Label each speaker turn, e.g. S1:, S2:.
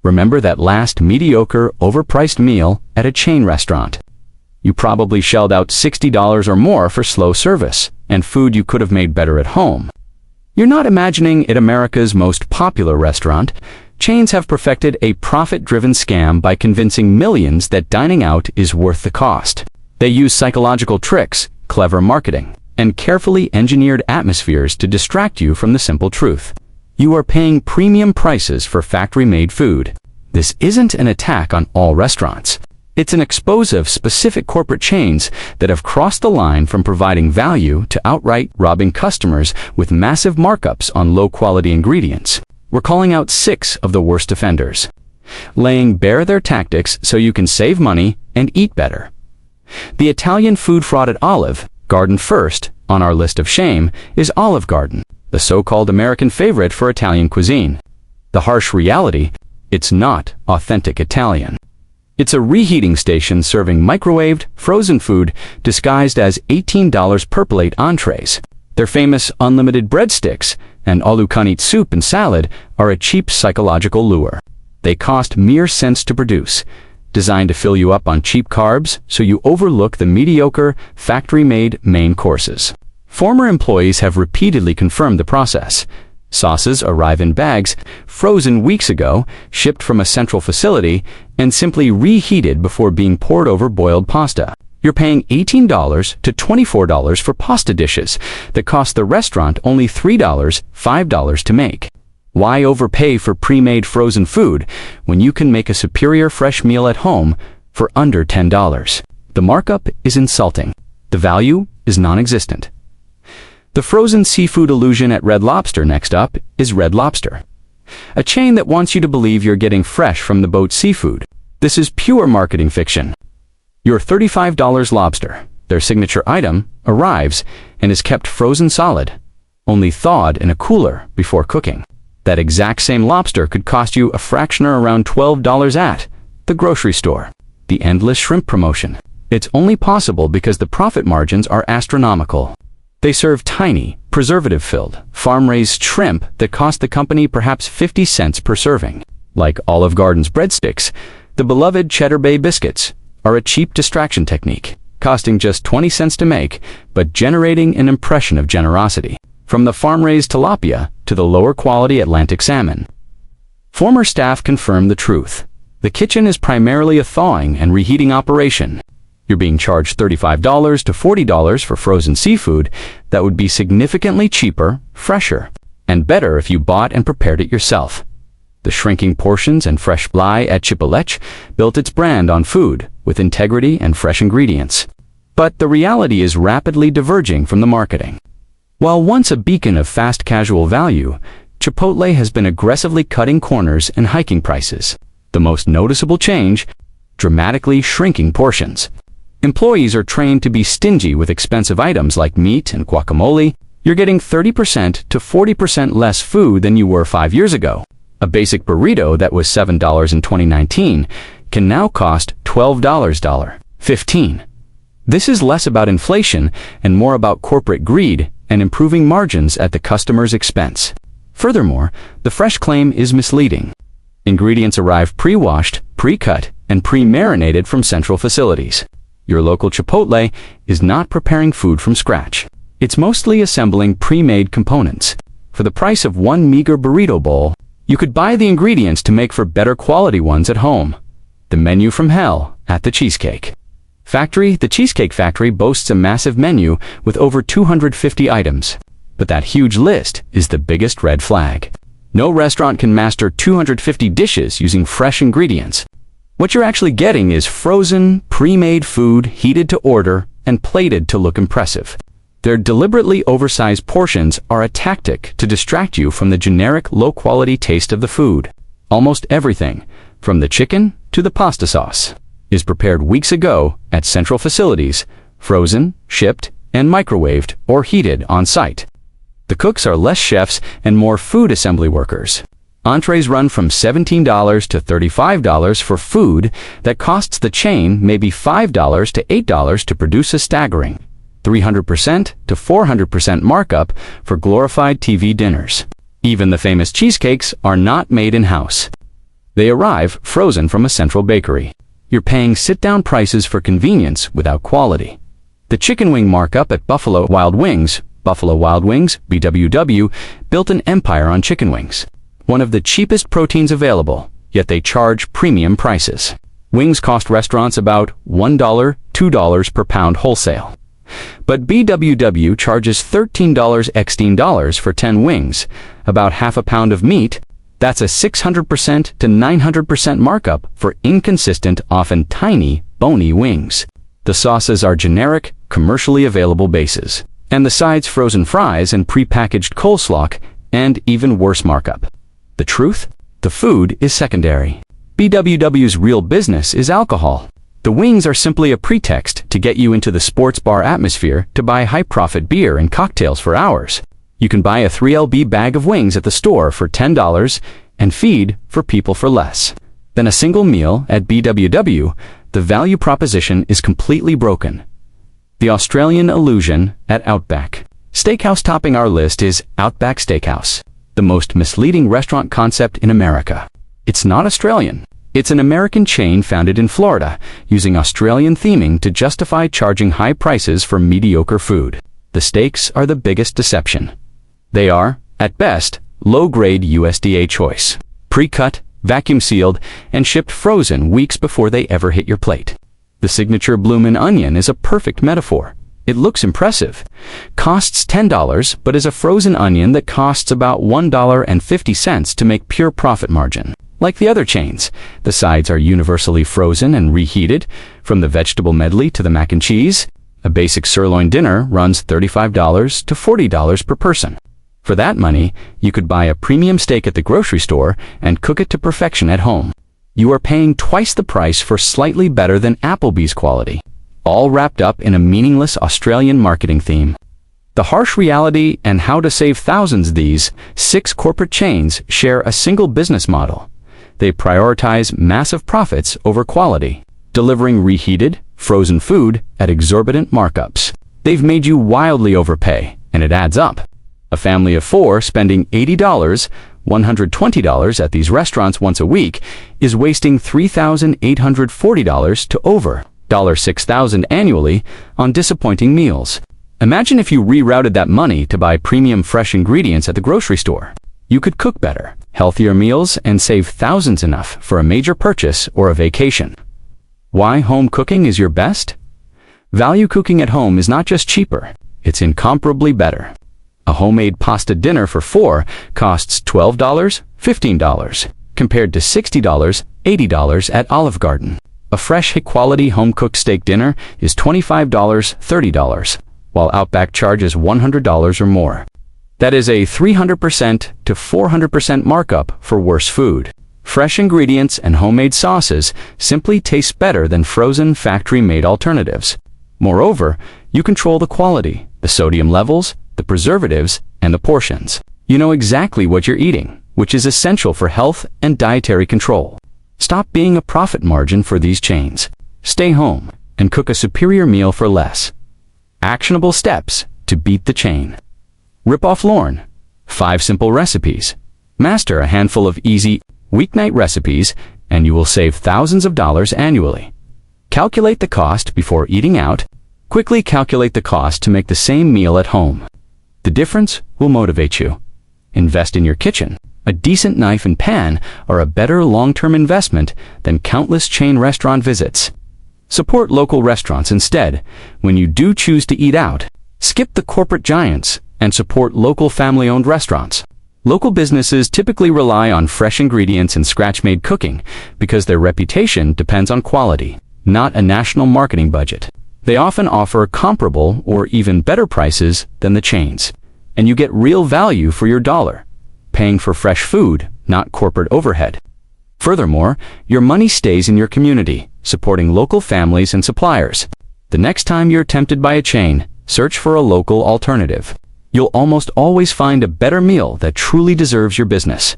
S1: Remember that last mediocre, overpriced meal at a chain restaurant? You probably shelled out $60 or more for slow service and food you could have made better at home. You're not imagining it. America's most popular restaurant. Chains have perfected a profit-driven scam by convincing millions that dining out is worth the cost. They use psychological tricks, clever marketing, and carefully engineered atmospheres to distract you from the simple truth. You are paying premium prices for factory-made food. This isn't an attack on all restaurants. It's an expose of specific corporate chains that have crossed the line from providing value to outright robbing customers with massive markups on low-quality ingredients. We're calling out 6 of the worst offenders, laying bare their tactics so you can save money and eat better. The Italian food fraud at Olive Garden. First on our list of shame is Olive Garden, the so-called American favorite for Italian cuisine. The harsh reality: it's not authentic Italian. It's a reheating station serving microwaved, frozen food disguised as $18 per plate entrees. Their famous unlimited breadsticks and all-you-can-eat soup and salad are a cheap psychological lure. They cost mere cents to produce, designed to fill you up on cheap carbs so you overlook the mediocre, factory-made main courses. Former employees have repeatedly confirmed the process. Sauces arrive in bags, frozen weeks ago, shipped from a central facility, and simply reheated before being poured over boiled pasta. You're paying $18 to $24 for pasta dishes that cost the restaurant only $3, $5 to make. Why overpay for pre-made frozen food when you can make a superior fresh meal at home for under $10? The markup is insulting. The value is non-existent. The frozen seafood illusion at Red Lobster. Next up is Red Lobster, a chain that wants you to believe you're getting fresh from the boat seafood. This is pure marketing fiction. Your $35 lobster, their signature item, arrives and is kept frozen solid, only thawed in a cooler before cooking. That exact same lobster could cost you a fraction or around $12 at the grocery store. The endless shrimp promotion. It's only possible because the profit margins are astronomical. They serve tiny, preservative-filled, farm-raised shrimp that cost the company perhaps 50 cents per serving. Like Olive Garden's breadsticks, the beloved Cheddar Bay biscuits are a cheap distraction technique, costing just 20 cents to make, but generating an impression of generosity. From the farm-raised tilapia to the lower-quality Atlantic salmon. Former staff confirm the truth. The kitchen is primarily a thawing and reheating operation. You're being charged $35 to $40 for frozen seafood that would be significantly cheaper, fresher, and better if you bought and prepared it yourself. The shrinking portions and fresh fly at Chipotle built its brand on food with integrity and fresh ingredients. But the reality is rapidly diverging from the marketing. While once a beacon of fast casual value, Chipotle has been aggressively cutting corners and hiking prices. The most noticeable change: dramatically shrinking portions. Employees are trained to be stingy with expensive items like meat and guacamole. You're getting 30% to 40% less food than you were 5 years ago. A basic burrito that was $7 in 2019 can now cost $12.15. This is less about inflation and more about corporate greed and improving margins at the customer's expense. Furthermore, the fresh claim is misleading. Ingredients arrive pre-washed, pre-cut, and pre-marinated from central facilities. Your local Chipotle is not preparing food from scratch. It's mostly assembling pre-made components. For the price of one meager burrito bowl, you could buy the ingredients to make for better quality ones at home. The menu from hell at the Cheesecake Factory. The Cheesecake Factory boasts a massive menu with over 250 items. But that huge list is the biggest red flag. No restaurant can master 250 dishes using fresh ingredients. What you're actually getting is frozen, pre-made food heated to order and plated to look impressive. Their deliberately oversized portions are a tactic to distract you from the generic low-quality taste of the food. Almost everything, from the chicken to the pasta sauce, is prepared weeks ago at central facilities, frozen, shipped, and microwaved or heated on site. The cooks are less chefs and more food assembly workers. Entrees run from $17 to $35 for food that costs the chain maybe $5 to $8 to produce. A staggering 300% to 400% markup for glorified TV dinners. Even the famous cheesecakes are not made in-house. They arrive frozen from a central bakery. You're paying sit-down prices for convenience without quality. The chicken wing markup at Buffalo Wild Wings, BWW, built an empire on chicken wings. One of the cheapest proteins available, yet they charge premium prices. Wings cost restaurants about $1, $2 per pound wholesale. But BWW charges $13 for 10 wings, about half a pound of meat. That's a 600% to 900% markup for inconsistent, often tiny, bony wings. The sauces are generic, commercially available bases. And the sides frozen fries and prepackaged coleslaw, and even worse markup. The truth? The food is secondary. BWW's real business is alcohol. The wings are simply a pretext to get you into the sports bar atmosphere to buy high-profit beer and cocktails for hours. You can buy a 3LB bag of wings at the store for $10 and feed for people for less. Then a single meal at BWW, the value proposition is completely broken. The Australian illusion at Outback. Steakhouse topping our list is Outback Steakhouse, the most misleading restaurant concept in America. It's not Australian. It's an American chain founded in Florida, using Australian theming to justify charging high prices for mediocre food. The steaks are the biggest deception. They are, at best, low-grade USDA choice, pre-cut, vacuum-sealed, and shipped frozen weeks before they ever hit your plate. The signature bloomin' onion is a perfect metaphor. It looks impressive, costs $10, but is a frozen onion that costs about $1.50 to make pure profit margin. Like the other chains, the sides are universally frozen and reheated, from the vegetable medley to the mac and cheese. A basic sirloin dinner runs $35 to $40 per person. For that money, you could buy a premium steak at the grocery store and cook it to perfection at home. You are paying twice the price for slightly better than Applebee's quality, all wrapped up in a meaningless Australian marketing theme. The harsh reality and how to save thousands. These 6 corporate chains share a single business model. They prioritize massive profits over quality, delivering reheated, frozen food at exorbitant markups. They've made you wildly overpay, and it adds up. A family of 4 spending $80, $120 at these restaurants once a week is wasting $3,840 to over $6,000 annually on disappointing meals. Imagine if you rerouted that money to buy premium fresh ingredients at the grocery store. You could cook better, healthier meals and save thousands enough for a major purchase or a vacation. Why home cooking is your best? Value cooking at home is not just cheaper, it's incomparably better. A homemade pasta dinner for 4 costs $12, $15, compared to $60, $80 at Olive Garden. A fresh, high-quality home-cooked steak dinner is $25, $30, while Outback charges $100 or more. That is a 300% to 400% markup for worse food. Fresh ingredients and homemade sauces simply taste better than frozen, factory-made alternatives. Moreover, you control the quality, the sodium levels, the preservatives, and the portions. You know exactly what you're eating, which is essential for health and dietary control. Stop being a profit margin for these chains. Stay home and cook a superior meal for less. Actionable steps to beat the chain. Rip off Lorne. 5 simple recipes. Master a handful of easy, weeknight recipes, and you will save thousands of dollars annually. Calculate the cost before eating out. Quickly calculate the cost to make the same meal at home. The difference will motivate you. Invest in your kitchen. A decent knife and pan are a better long-term investment than countless chain restaurant visits. Support local restaurants instead. When you do choose to eat out, skip the corporate giants and support local family-owned restaurants. Local businesses typically rely on fresh ingredients and scratch-made cooking because their reputation depends on quality, not a national marketing budget. They often offer comparable or even better prices than the chains, and you get real value for your dollar, paying for fresh food, not corporate overhead. Furthermore, your money stays in your community, supporting local families and suppliers. The next time you're tempted by a chain, search for a local alternative. You'll almost always find a better meal that truly deserves your business.